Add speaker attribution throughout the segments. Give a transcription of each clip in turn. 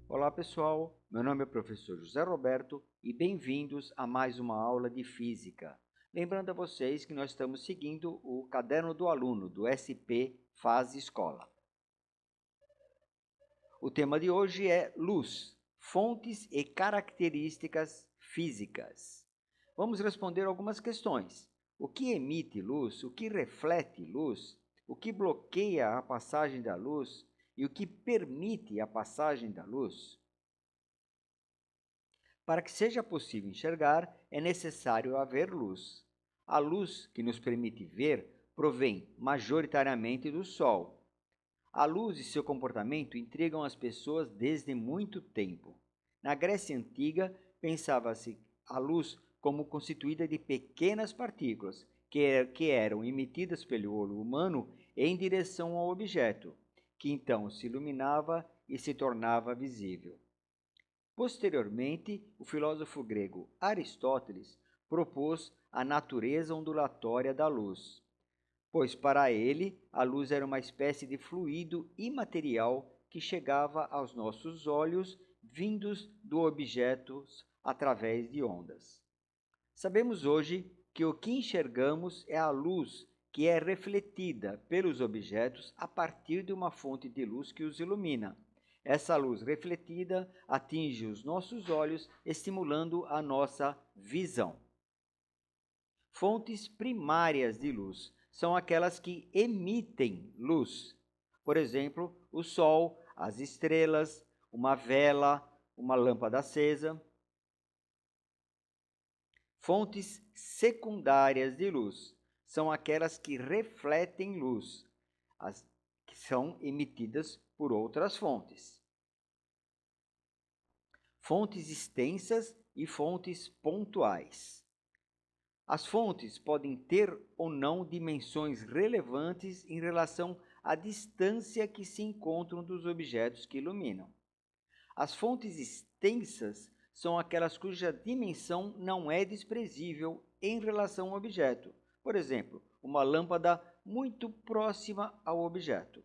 Speaker 1: Olá pessoal, meu nome é o professor José Roberto e bem-vindos a mais uma aula de Física. Lembrando a vocês que nós estamos seguindo o Caderno do Aluno, do SP Fase Escola. O tema de hoje é luz, fontes e características físicas. Vamos responder algumas questões. O que emite luz? O que reflete luz? O que bloqueia a passagem da luz? E o que permite a passagem da luz? Para que seja possível enxergar, é necessário haver luz. A luz que nos permite ver provém majoritariamente do Sol. A luz e seu comportamento intrigam as pessoas desde muito tempo. Na Grécia Antiga, pensava-se a luz como constituída de pequenas partículas que eram emitidas pelo olho humano em direção ao objeto, que então se iluminava e se tornava visível. Posteriormente, o filósofo grego Aristóteles propôs a natureza ondulatória da luz, pois para ele a luz era uma espécie de fluido imaterial que chegava aos nossos olhos vindos do objeto através de ondas. Sabemos hoje que o que enxergamos é a luz que é refletida pelos objetos a partir de uma fonte de luz que os ilumina. Essa luz refletida atinge os nossos olhos, estimulando a nossa visão. Fontes primárias de luz são aquelas que emitem luz. Por exemplo, o sol, as estrelas, uma vela, uma lâmpada acesa. Fontes secundárias de luz são aquelas que refletem luz, as que são emitidas por outras fontes. Fontes extensas e fontes pontuais. As fontes podem ter ou não dimensões relevantes em relação à distância que se encontram dos objetos que iluminam. As fontes extensas são aquelas cuja dimensão não é desprezível em relação ao objeto. Por exemplo, uma lâmpada muito próxima ao objeto.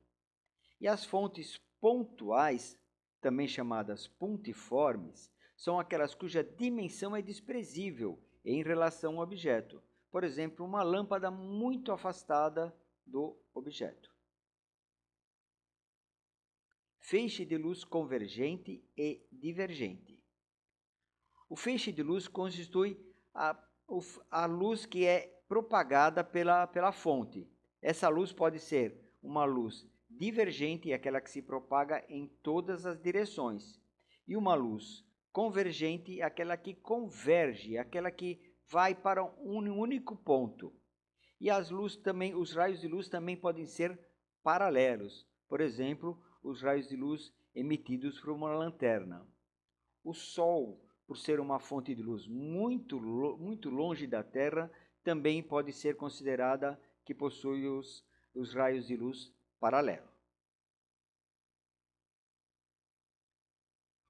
Speaker 1: E as fontes pontuais, também chamadas pontiformes, são aquelas cuja dimensão é desprezível em relação ao objeto. Por exemplo, uma lâmpada muito afastada do objeto. Feixe de luz convergente e divergente. O feixe de luz constitui a luz que é propagada pela fonte. Essa luz pode ser uma luz divergente, aquela que se propaga em todas as direções, e uma luz convergente, aquela que converge, aquela que vai para um único ponto. E as luzes também, os raios de luz também podem ser paralelos. Por exemplo, os raios de luz emitidos por uma lanterna. O Sol, por ser uma fonte de luz muito longe da Terra, também pode ser considerada que possui os raios de luz paralelos.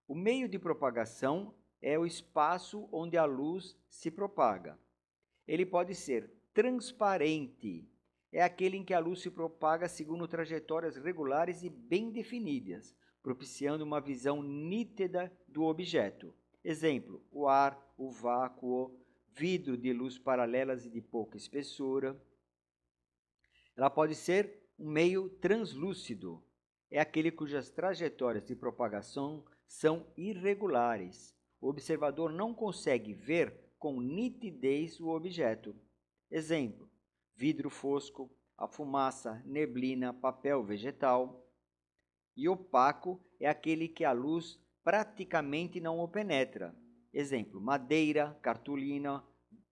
Speaker 1: O meio de propagação é o espaço onde a luz se propaga. Ele pode ser transparente, é aquele em que a luz se propaga segundo trajetórias regulares e bem definidas, propiciando uma visão nítida do objeto. Exemplo: o ar, o vácuo, vidro de luz paralelas e de pouca espessura. Ela pode ser um meio translúcido, é aquele cujas trajetórias de propagação são irregulares. O observador não consegue ver com nitidez o objeto. Exemplo: vidro fosco, a fumaça, neblina, papel vegetal. E opaco é aquele que a luz praticamente não o penetra. Exemplo: madeira, cartolina,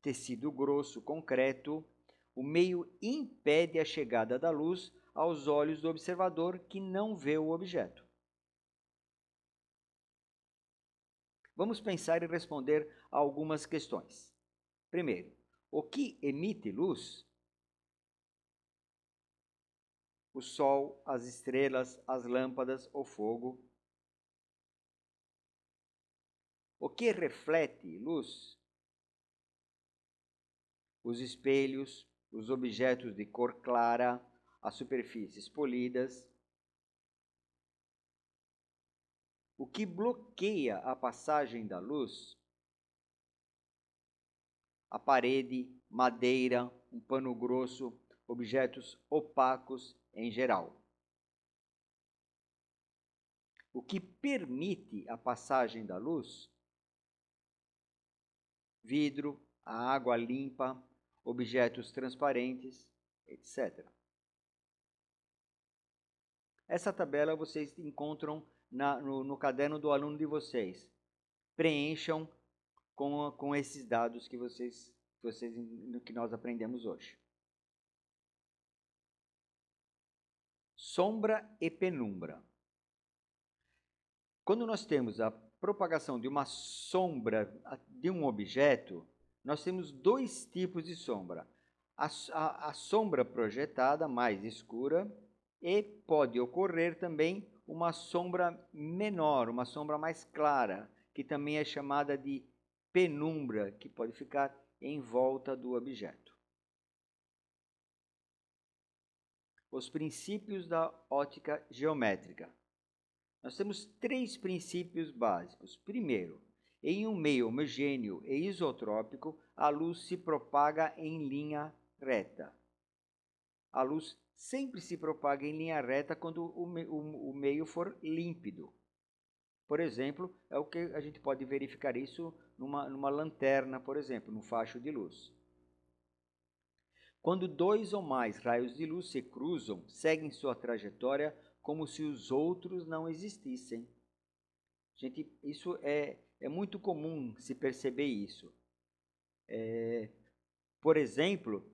Speaker 1: tecido grosso, concreto. O meio impede a chegada da luz aos olhos do observador, que não vê o objeto. Vamos pensar e responder a algumas questões. Primeiro, o que emite luz? O sol, as estrelas, as lâmpadas, o fogo. O que reflete luz? Os espelhos, os objetos de cor clara, as superfícies polidas. O que bloqueia a passagem da luz? A parede, madeira, um pano grosso, objetos opacos em geral. O que permite a passagem da luz? Vidro, a água limpa, objetos transparentes, etc. Essa tabela vocês encontram no caderno do aluno de vocês. Preencham com esses dados que que nós aprendemos hoje. Sombra e penumbra. Quando nós temos a propagação de uma sombra de um objeto, nós temos dois tipos de sombra. A sombra projetada, mais escura, e pode ocorrer também uma sombra menor, uma sombra mais clara, que também é chamada de penumbra, que pode ficar em volta do objeto. Os princípios da ótica geométrica. Nós temos três princípios básicos. Primeiro, em um meio homogêneo e isotrópico, a luz se propaga em linha reta. A luz sempre se propaga em linha reta quando o meio for límpido. Por exemplo, é o que a gente pode verificar isso numa lanterna, por exemplo, num facho de luz. Quando dois ou mais raios de luz se cruzam, seguem sua trajetória como se os outros não existissem. Gente, isso é muito comum se perceber isso. Por exemplo,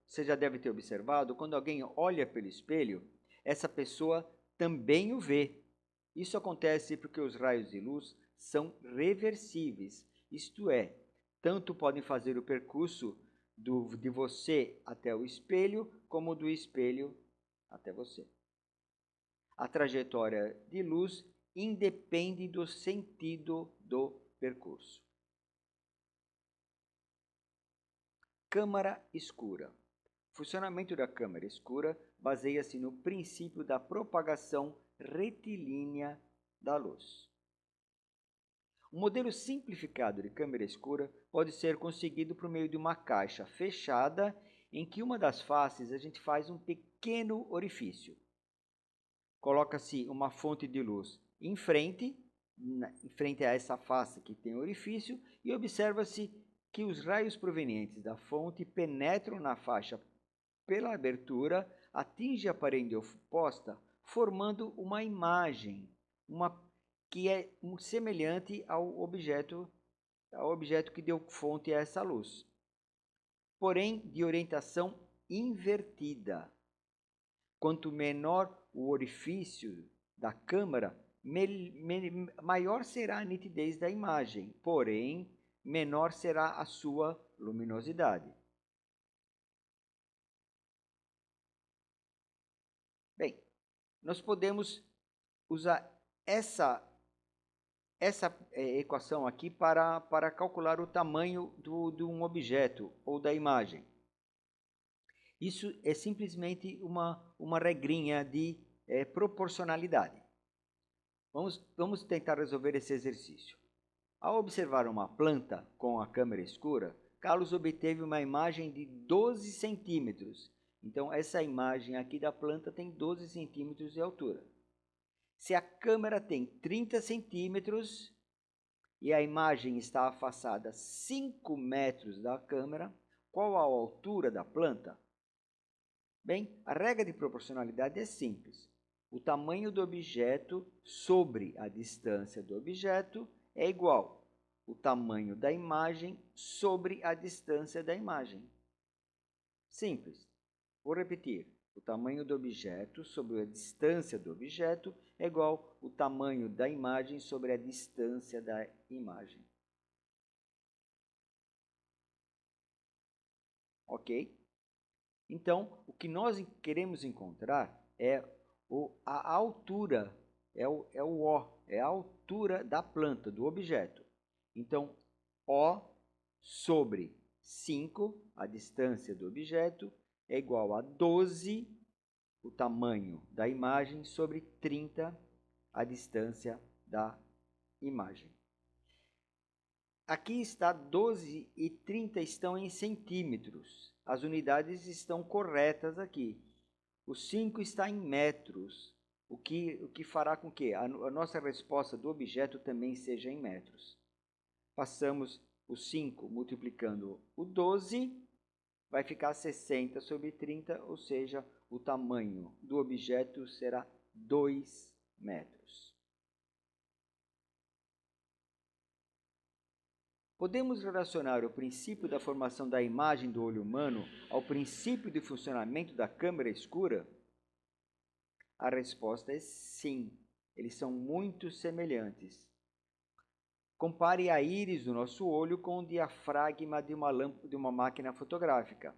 Speaker 1: você já deve ter observado, quando alguém olha pelo espelho, essa pessoa também o vê. Isso acontece porque os raios de luz são reversíveis, isto é, tanto podem fazer o percurso de você até o espelho, como do espelho até você. A trajetória de luz independe do sentido do percurso. Câmara escura. O funcionamento da câmara escura baseia-se no princípio da propagação retilínea da luz. Um modelo simplificado de câmara escura pode ser conseguido por meio de uma caixa fechada em que uma das faces a gente faz um pequeno orifício. Coloca-se uma fonte de luz em frente a essa face que tem orifício, e observa-se que os raios provenientes da fonte penetram na faixa pela abertura, atingem a parede oposta, formando uma imagem, que é semelhante ao objeto que deu fonte a essa luz, porém de orientação invertida. Quanto menor o orifício da câmara, maior será a nitidez da imagem, porém menor será a sua luminosidade. Bem, nós podemos usar essa equação aqui para calcular o tamanho de um objeto ou da imagem. Isso é simplesmente uma regrinha de proporcionalidade. Vamos tentar resolver esse exercício. Ao observar uma planta com a câmera escura, Carlos obteve uma imagem de 12 centímetros. Então, essa imagem aqui da planta tem 12 centímetros de altura. Se a câmera tem 30 centímetros e a imagem está afastada 5 metros da câmera, qual a altura da planta? Bem, a regra de proporcionalidade é simples. O tamanho do objeto sobre a distância do objeto é igual ao tamanho da imagem sobre a distância da imagem. Simples. Vou repetir. O tamanho do objeto sobre a distância do objeto é igual ao tamanho da imagem sobre a distância da imagem. Ok? Então, o que nós queremos encontrar é a altura, é o O, é a altura da planta, do objeto. Então, O sobre 5, a distância do objeto, é igual a 12, o tamanho da imagem, sobre 30, a distância da imagem. Aqui está 12 e 30 estão em centímetros. As unidades estão corretas aqui. O 5 está em metros, o que fará com que a nossa resposta do objeto também seja em metros. Passamos o 5 multiplicando o 12, vai ficar 60 sobre 30, ou seja, o tamanho do objeto será 2 metros. Podemos relacionar o princípio da formação da imagem do olho humano ao princípio de funcionamento da câmara escura? A resposta é sim, eles são muito semelhantes. Compare a íris do nosso olho com o diafragma de uma máquina fotográfica.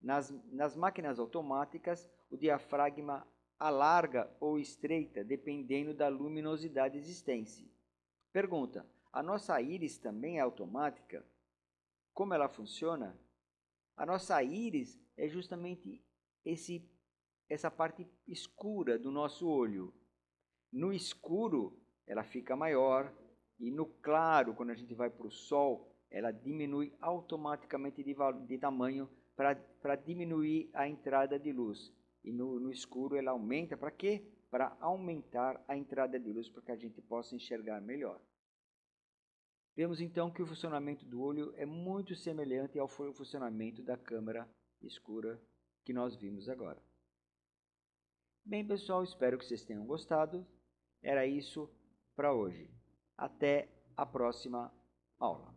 Speaker 1: Nas máquinas automáticas, o diafragma alarga ou estreita, dependendo da luminosidade existente. Pergunta: a nossa íris também é automática? Como ela funciona? A nossa íris é justamente essa parte escura do nosso olho. No escuro, ela fica maior, e no claro, quando a gente vai para o sol, ela diminui automaticamente de tamanho para diminuir a entrada de luz. E no escuro ela aumenta, para quê? Para aumentar a entrada de luz, para que a gente possa enxergar melhor. Vemos então que o funcionamento do olho é muito semelhante ao funcionamento da câmara escura que nós vimos agora. Bem, pessoal, espero que vocês tenham gostado. Era isso para hoje. Até a próxima aula.